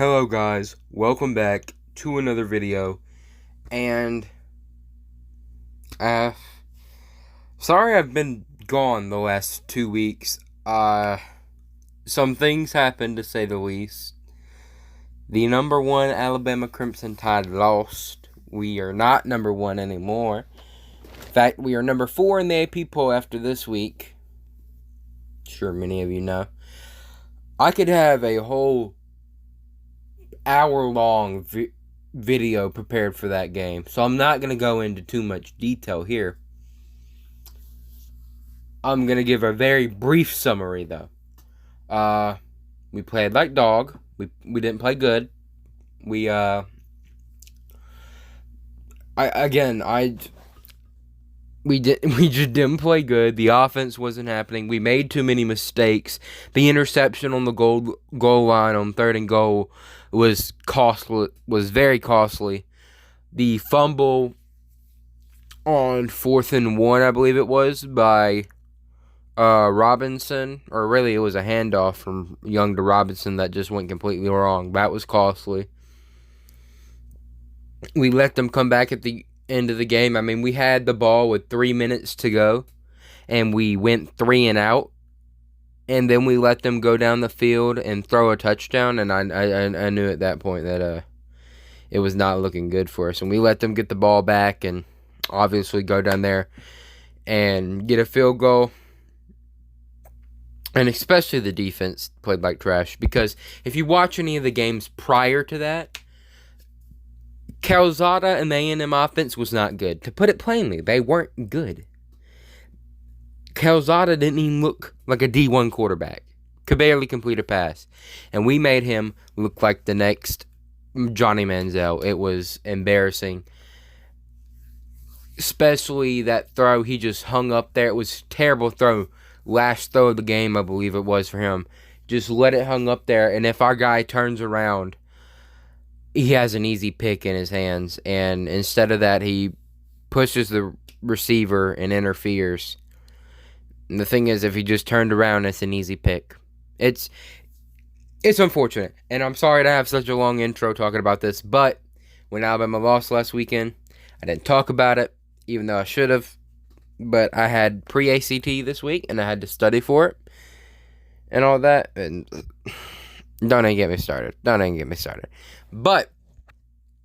Hello guys, welcome back to another video, and uh sorry I've been gone the last 2 weeks. Some things happened, to say the least. The number one Alabama Crimson Tide lost. We are not number one anymore. In fact, we are number 4 in the AP poll after this week. Sure, many of you know. I could have a whole hour-long video prepared for that game, so I'm not going to go into too much detail here. I'm going to give a very brief summary, though. We played like dog. We didn't play good. We just didn't play good. The offense wasn't happening. We made too many mistakes. The interception on the goal line on 3rd and goal was very costly. The fumble on 4th and 1, I believe it was, by Robinson, or really it was a handoff from Young to Robinson that just went completely wrong. That was costly. We let them come back at the end of the game. I mean, we had the ball with 3 minutes to go, and we went 3 and out, and then we let them go down the field and throw a touchdown, and I knew at that point that it was not looking good for us, and we let them get the ball back and obviously go down there and get a field goal. And especially the defense played like trash, because if you watch any of the games prior to that, Calzada and the A&M offense was not good. To put it plainly, they weren't good. Calzada didn't even look like a D1 quarterback. Could barely complete a pass. And we made him look like the next Johnny Manziel. It was embarrassing. Especially that throw, he just hung up there. It was a terrible throw. Last throw of the game, I believe it was for him. Just let it hung up there, and if our guy turns around, he has an easy pick in his hands, and instead of that, he pushes the receiver and interferes. And the thing is, if he just turned around, it's an easy pick. It's unfortunate, and I'm sorry to have such a long intro talking about this, but when Alabama lost last weekend, I didn't talk about it, even though I should have. But I had pre-ACT this week, and I had to study for it, and all that, and don't even get me started. But,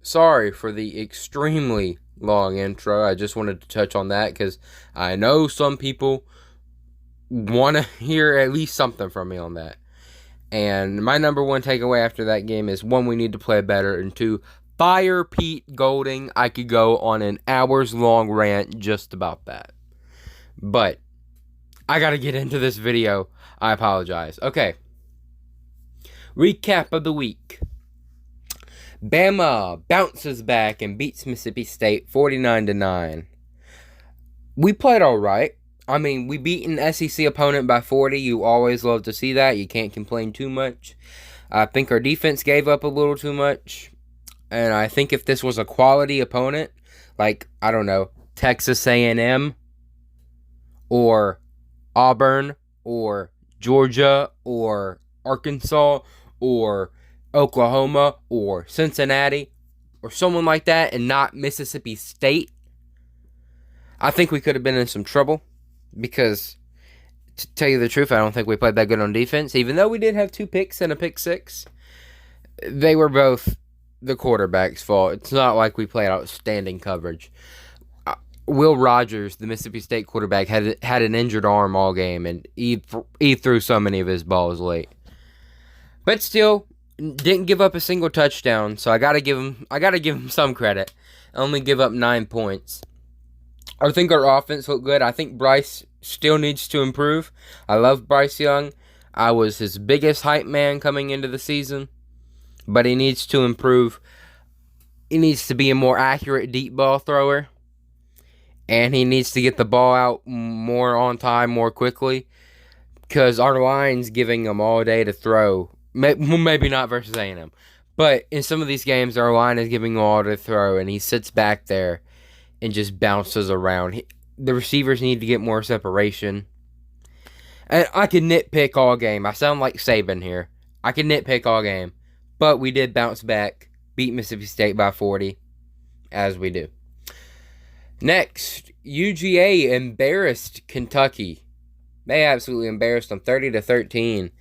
sorry for the extremely long intro. I just wanted to touch on that, because I know some people want to hear at least something from me on that. And my number one takeaway after that game is, 1, we need to play better, and 2, fire Pete Golding. I could go on an hours-long rant just about that. But I got to get into this video. I apologize. Okay. Recap of the week. Bama bounces back and beats Mississippi State 49-9. We played all right. I mean, we beat an SEC opponent by 40. You always love to see that. You can't complain too much. I think our defense gave up a little too much. And I think if this was a quality opponent, like, I don't know, Texas A&M, or Auburn, or Georgia, or Arkansas, or Oklahoma, or Cincinnati, or someone like that, and not Mississippi State, I think we could have been in some trouble. Because, to tell you the truth, I don't think we played that good on defense. Even though we did have 2 picks and a pick 6, they were both the quarterback's fault. It's not like we played outstanding coverage. Will Rogers, the Mississippi State quarterback, had an injured arm all game, and he threw so many of his balls late. But still, didn't give up a single touchdown, so I gotta give him some credit. Only give up 9 points. I think our offense looked good. I think Bryce still needs to improve. I love Bryce Young. I was his biggest hype man coming into the season, but he needs to improve. He needs to be a more accurate deep ball thrower. And he needs to get the ball out more on time, more quickly. Because our line's giving him all day to throw. Maybe not versus A&M. But in some of these games, our line is giving him all to throw. And he sits back there and just bounces around. The receivers need to get more separation. And I can nitpick all game. I sound like Saban here. I can nitpick all game. But we did bounce back, beat Mississippi State by 40, as we do. Next, UGA embarrassed Kentucky. They absolutely embarrassed them 30-13.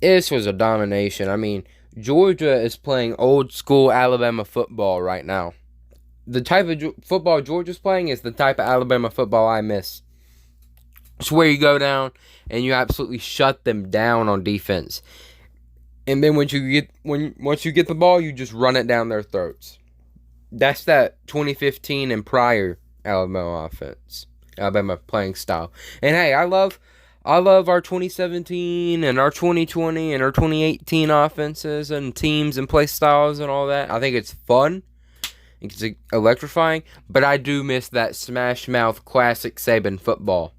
This was a domination. I mean, Georgia is playing old school Alabama football right now. The type of football Georgia's playing is the type of Alabama football I miss. It's where you go down and you absolutely shut them down on defense. And then once you get the ball, you just run it down their throats. That's that 2015 and prior Alabama offense, Alabama playing style. And hey, I love our 2017 and our 2020 and our 2018 offenses and teams and play styles and all that. I think it's fun. It's electrifying, but I do miss that smash mouth classic Saban football.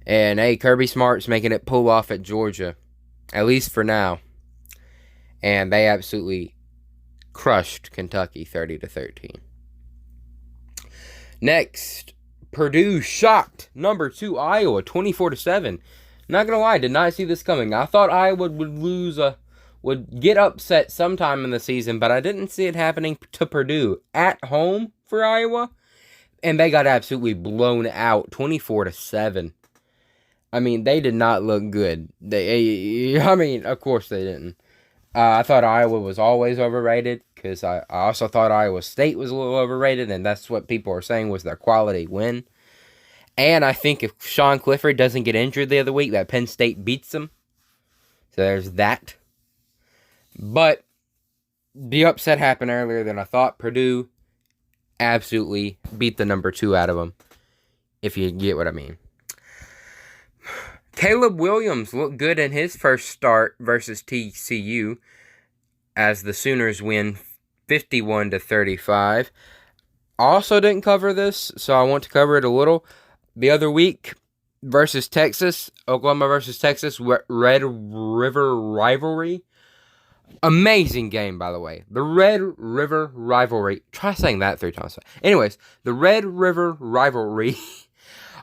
And hey, Kirby Smart's making it pull off at Georgia, at least for now. And they absolutely crushed Kentucky 30-13. Next, Purdue shocked number 2 Iowa 24-7. Not gonna lie, did not see this coming. I thought Iowa would get upset sometime in the season, but I didn't see it happening to Purdue at home for Iowa, and they got absolutely blown out 24-7. I mean, they did not look good. Of course they didn't. I thought Iowa was always overrated because I also thought Iowa State was a little overrated, and that's what people are saying was their quality win. And I think if Sean Clifford doesn't get injured the other week, that Penn State beats them. So there's that. But the upset happened earlier than I thought. Purdue absolutely beat the number 2 out of them, if you get what I mean. Kayla Williams looked good in his first start versus TCU as the Sooners win 51-35. Also didn't cover this, so I want to cover it a little. The other week versus Texas, Oklahoma versus Texas, Red River Rivalry. Amazing game, by the way. The Red River Rivalry. Try saying that 3 times. Anyways, the Red River Rivalry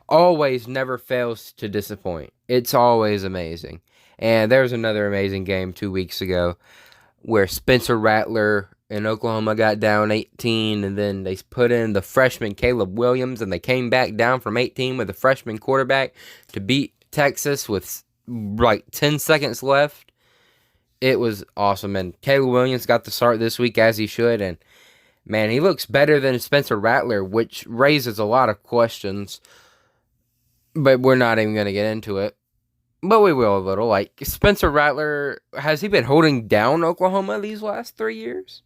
always never fails to disappoint. It's always amazing. And there's another amazing game 2 weeks ago where Spencer Rattler in Oklahoma got down 18, and then they put in the freshman Kayla Williams, and they came back down from 18 with a freshman quarterback to beat Texas with like 10 seconds left. It was awesome, and Kayla Williams got the start this week as he should, and man, he looks better than Spencer Rattler, which raises a lot of questions. But we're not even going to get into it. But we will a little. Like, Spencer Rattler, has he been holding down Oklahoma these last 3 years?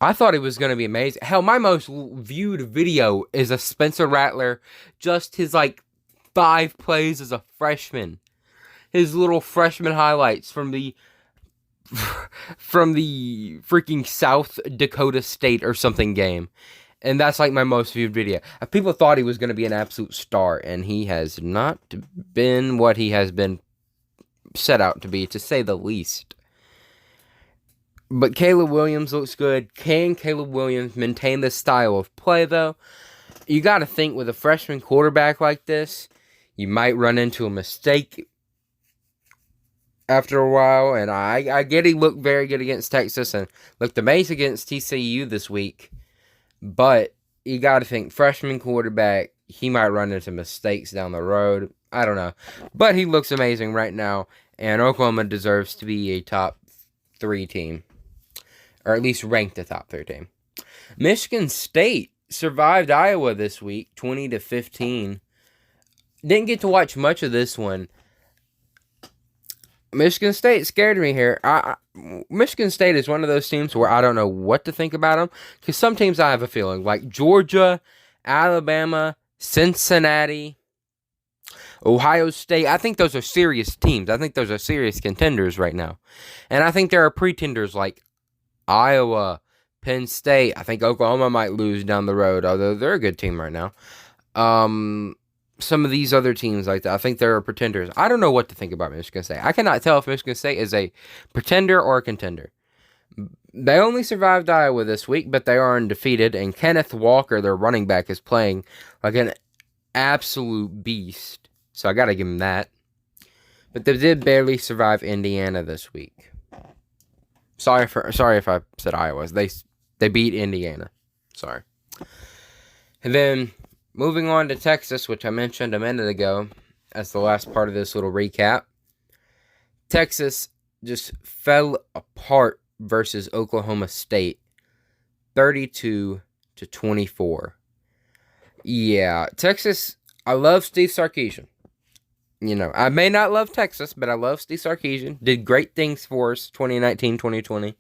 I thought he was going to be amazing. Hell, my most viewed video is a Spencer Rattler, just his, 5 plays as a freshman. His little freshman highlights from the freaking South Dakota State or something game. And that's my most viewed video. People thought he was going to be an absolute star, and he has not been what he has been set out to be, to say the least. But Kayla Williams looks good. Can Kayla Williams maintain this style of play, though? You got to think with a freshman quarterback like this, you might run into a mistake after a while. And I get he looked very good against Texas and looked amazing against TCU this week. But you got to think, freshman quarterback, he might run into mistakes down the road. I don't know. But he looks amazing right now, and Oklahoma deserves to be a top 3 team. Or at least ranked a top 3 team. Michigan State survived Iowa this week, 20-15. Didn't get to watch much of this one. Michigan State scared me here. Michigan State is one of those teams where I don't know what to think about them. Because some teams I have a feeling. Like Georgia, Alabama, Cincinnati, Ohio State. I think those are serious teams. I think those are serious contenders right now. And I think there are pretenders like Iowa, Penn State. I think Oklahoma might lose down the road. Although they're a good team right now. Some of these other teams like that, I think there are pretenders. I don't know what to think about Michigan State. I cannot tell if Michigan State is a pretender or a contender. They only survived Iowa this week, but they are undefeated, and Kenneth Walker, their running back, is playing like an absolute beast. So I got to give him that. But they did barely survive Indiana this week. Sorry if I said Iowa. They beat Indiana. Sorry. And then moving on to Texas, which I mentioned a minute ago as the last part of this little recap. Texas just fell apart versus Oklahoma State, 32-24. Yeah, Texas. I love Steve Sarkisian. You know, I may not love Texas, but I love Steve Sarkisian. Did great things for us 2019, 2020.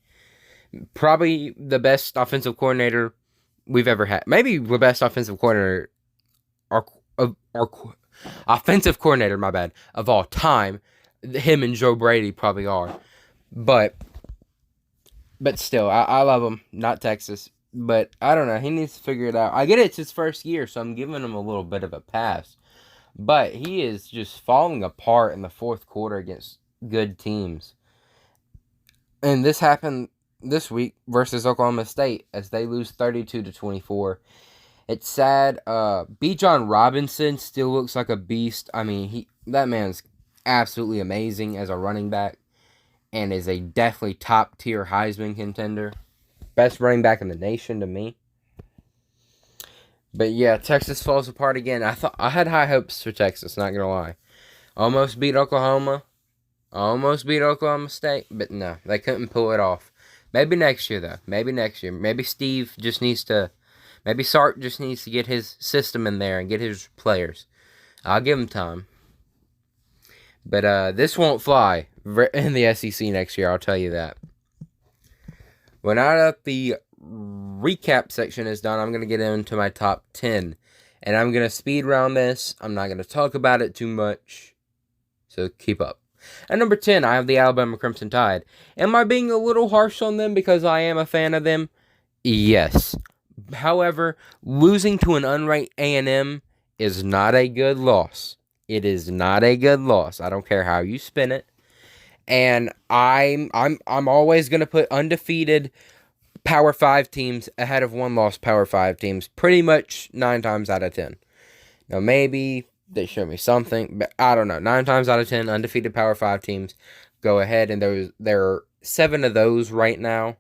Probably the best offensive coordinator we've ever had. Maybe the best offensive coordinator, our offensive coordinator, my bad, of all time. Him and Joe Brady probably are. But still, I love him. Not Texas. But I don't know. He needs to figure it out. I get it's his first year, so I'm giving him a little bit of a pass. But he is just falling apart in the fourth quarter against good teams. And this happened this week versus Oklahoma State as they lose 32-24. It's sad. Bijan Robinson still looks like a beast. I mean, that man's absolutely amazing as a running back and is a definitely top-tier Heisman contender. Best running back in the nation to me. But yeah, Texas falls apart again. I had high hopes for Texas, not gonna lie. Almost beat Oklahoma. Almost beat Oklahoma State, but no, they couldn't pull it off. Maybe next year though. Maybe next year. Maybe Sark just needs to get his system in there and get his players. I'll give him time. But this won't fly in the SEC next year, I'll tell you that. Well, now that the recap section is done, I'm going to get into my top 10. And I'm going to speed round this. I'm not going to talk about it too much. So keep up. At number 10, I have the Alabama Crimson Tide. Am I being a little harsh on them because I am a fan of them? Yes. However, losing to an unranked A&M is not a good loss. It is not a good loss. I don't care how you spin it. And I'm always going to put undefeated Power 5 teams ahead of one-loss Power 5 teams pretty much 9 times out of 10. Now, maybe they show me something, but I don't know. 9 times out of 10, undefeated Power 5 teams go ahead, and there are 7 of those right now.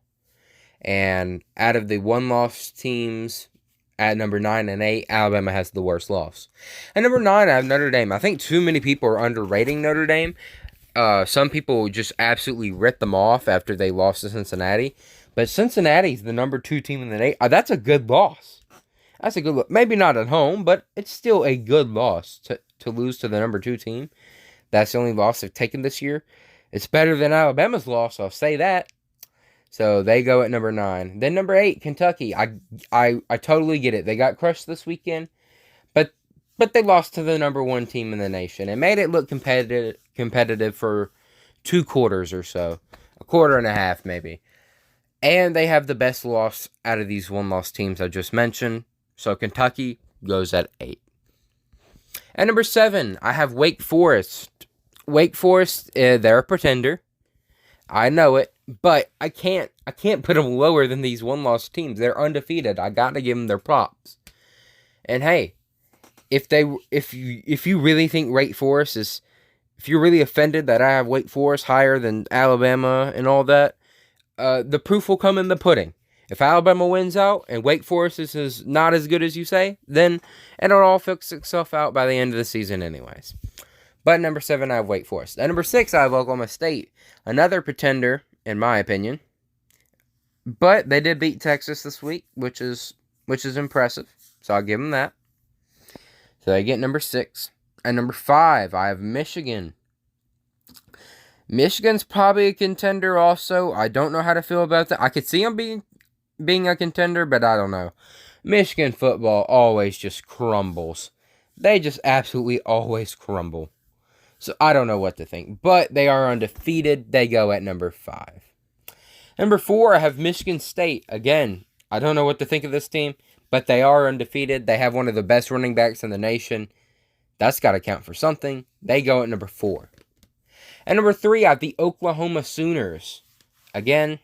And out of the one-loss teams at number 9 and 8, Alabama has the worst loss. At number 9, I have Notre Dame. I think too many people are underrating Notre Dame. Some people just absolutely ripped them off after they lost to Cincinnati. But Cincinnati's the number 2 team in the nation. That's a good loss. That's a good loss. Maybe not at home, but it's still a good loss to lose to the number 2 team. That's the only loss they've taken this year. It's better than Alabama's loss, I'll say that. So they go at number 9. Then number 8, Kentucky. I totally get it. They got crushed this weekend. But they lost to the number 1 team in the nation. It made it look competitive for 2 quarters or so. A quarter and a half, maybe. And they have the best loss out of these one-loss teams I just mentioned. So Kentucky goes at 8. At number 7, I have Wake Forest. Wake Forest, they're a pretender. I know it. But I can't put them lower than these one-loss teams. They're undefeated. I got to give them their props. And hey, if you really think Wake Forest is, if you're really offended that I have Wake Forest higher than Alabama and all that, the proof will come in the pudding. If Alabama wins out and Wake Forest is not as good as you say, then it'll all fix itself out by the end of the season anyways. But at number 7, I have Wake Forest. At number 6, I have Oklahoma State. Another pretender, in my opinion. But they did beat Texas this week, which is impressive. So I'll give them that. So they get number 6. At number 5, I have Michigan. Michigan's probably a contender also. I don't know how to feel about that. I could see them being a contender, but I don't know. Michigan football always just crumbles. They just absolutely always crumble. So I don't know what to think. But they are undefeated. They go at number 5. Number 4, I have Michigan State. Again, I don't know what to think of this team, but they are undefeated. They have one of the best running backs in the nation. That's got to count for something. They go at number 4. At number 3, I have the Oklahoma Sooners. Again,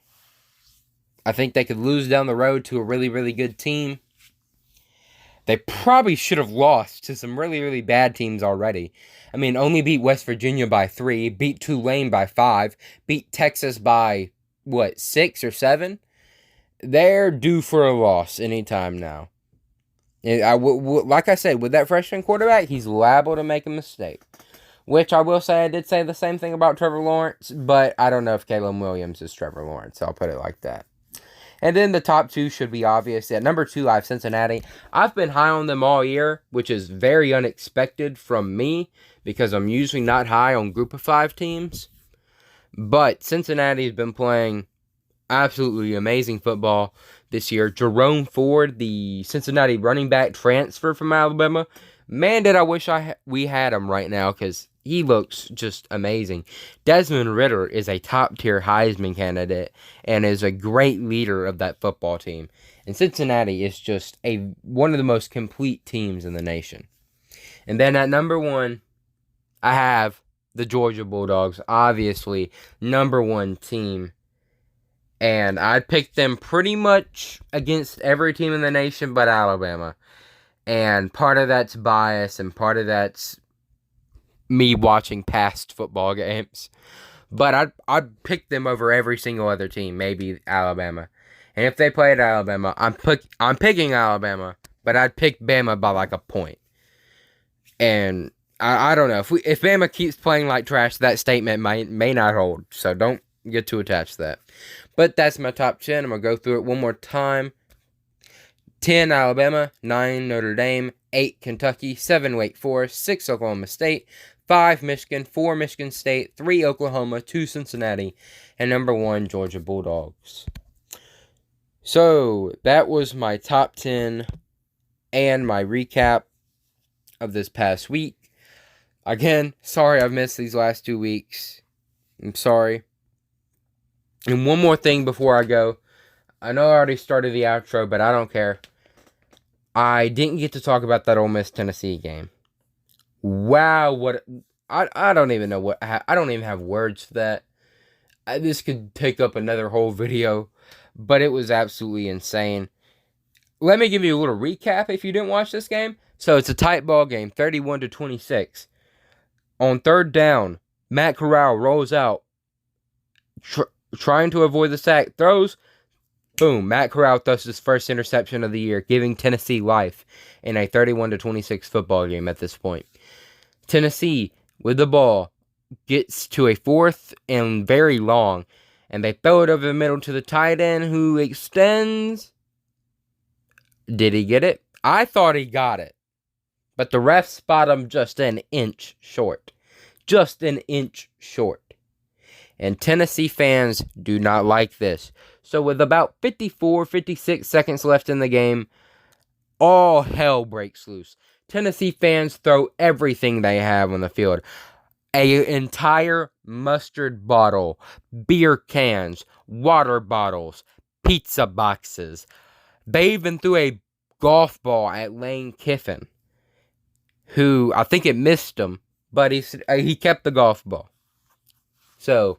I think they could lose down the road to a really, really good team. They probably should have lost to some really, really bad teams already. I mean, only beat West Virginia by 3, beat Tulane by 5, beat Texas by, 6 or 7? They're due for a loss anytime now. And like I said, with that freshman quarterback, he's liable to make a mistake. Which I will say, I did say the same thing about Trevor Lawrence, but I don't know if Kayla Williams is Trevor Lawrence. I'll put it like that. And then the top 2 should be obvious. At number 2, I have Cincinnati. I've been high on them all year, which is very unexpected from me because I'm usually not high on group of 5 teams. But Cincinnati has been playing absolutely amazing football this year. Jerome Ford, the Cincinnati running back transfer from Alabama, man, did I wish we had him right now because he looks just amazing. Desmond Ridder is a top-tier Heisman candidate and is a great leader of that football team. And Cincinnati is just one of the most complete teams in the nation. And then at number 1, I have the Georgia Bulldogs, obviously number 1 team. And I picked them pretty much against every team in the nation but Alabama. And part of that's bias and part of that's me watching past football games. But I'd pick them over every single other team, maybe Alabama. And if they played Alabama, I'm picking Alabama, but I'd pick Bama by like a point. And I don't know. If Bama keeps playing like trash, that statement may not hold. So don't get too attached to that. But that's my top 10. I'm going to go through it one more time. 10 Alabama, 9 Notre Dame, 8 Kentucky, 7 Wake Forest, 6 Oklahoma State, 5 Michigan, 4 Michigan State, 3 Oklahoma, 2 Cincinnati, and number 1 Georgia Bulldogs. So that was my top 10 and my recap of this past week. Again, sorry I've missed these last 2 weeks. I'm sorry. And one more thing before I go. I know I already started the outro, but I don't care. I didn't get to talk about that Ole Miss Tennessee game. Wow, what I don't even know I don't even have words for that. This could take up another whole video, but it was absolutely insane. Let me give you a little recap if you didn't watch this game. So it's a tight ball game, 31-26. On third down, Matt Corral rolls out, trying to avoid the sack, throws. Boom, Matt Corral throws his first interception of the year, giving Tennessee life in a 31-26 football game at this point. Tennessee, with the ball, gets to a 4th and very long, and they throw it over the middle to the tight end, who extends. Did he get it? I thought he got it, but the ref spot him just an inch short. Just an inch short. And Tennessee fans do not like this. So with about 56 seconds left in the game, all hell breaks loose. Tennessee fans throw everything they have on the field. An entire mustard bottle, beer cans, water bottles, pizza boxes. They even threw a golf ball at Lane Kiffin, who, I think it missed him, but he kept the golf ball. So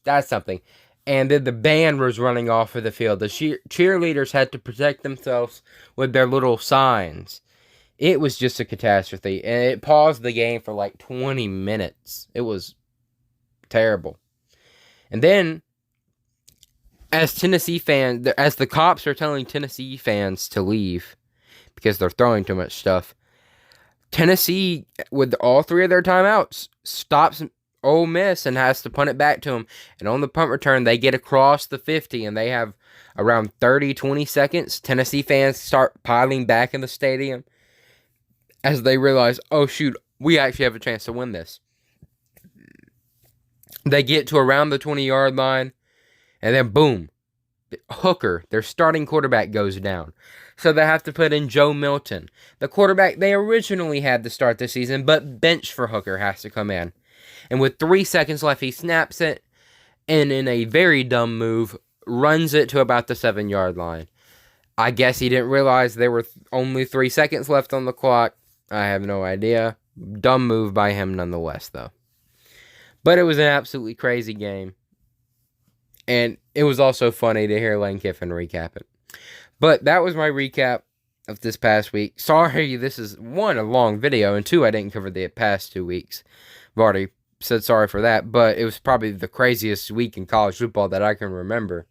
that's something. And then the band was running off of the field. The cheerleaders had to protect themselves with their little signs. It was just a catastrophe. And it paused the game for like 20 minutes. It was terrible. And then, as the cops are telling Tennessee fans to leave because they're throwing too much stuff, Tennessee, with all 3 of their timeouts, stops Ole Miss and has to punt it back to them. And on the punt return, they get across the 50 and they have around 20 seconds. Tennessee fans start piling back in the stadium as they realize, oh shoot, we actually have a chance to win this. They get to around the 20-yard line and then boom, Hooker, their starting quarterback, goes down. So they have to put in Joe Milton, the quarterback they originally had to start the season, but bench for Hooker has to come in. And with 3 seconds left, he snaps it, and in a very dumb move, runs it to about the 7-yard line. I guess he didn't realize there were only 3 seconds left on the clock. I have no idea. Dumb move by him nonetheless, though. But it was an absolutely crazy game. And it was also funny to hear Lane Kiffin recap it. But that was my recap of this past week. Sorry, this is, one, a long video, and two, I didn't cover the past 2 weeks. I've already said sorry for that, but it was probably the craziest week in college football that I can remember.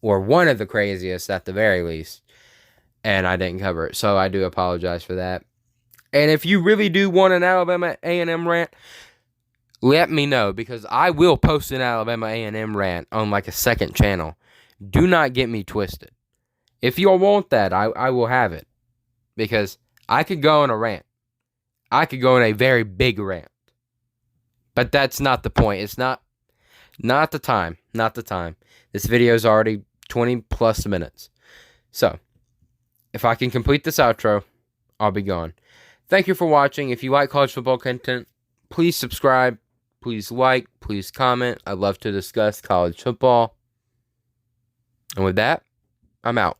Or one of the craziest at the very least. And I didn't cover it, so I do apologize for that. And if you really do want an Alabama A&M rant, let me know, because I will post an Alabama A&M rant on like a second channel. Do not get me twisted. If you all want that, I will have it. Because I could go on a rant. I could go on a very big rant. But that's not the point. It's not the time. Not the time. This video is already 20 plus minutes. So, if I can complete this outro, I'll be gone. Thank you for watching. If you like college football content, please subscribe. Please like. Please comment. I'd love to discuss college football. And with that, I'm out.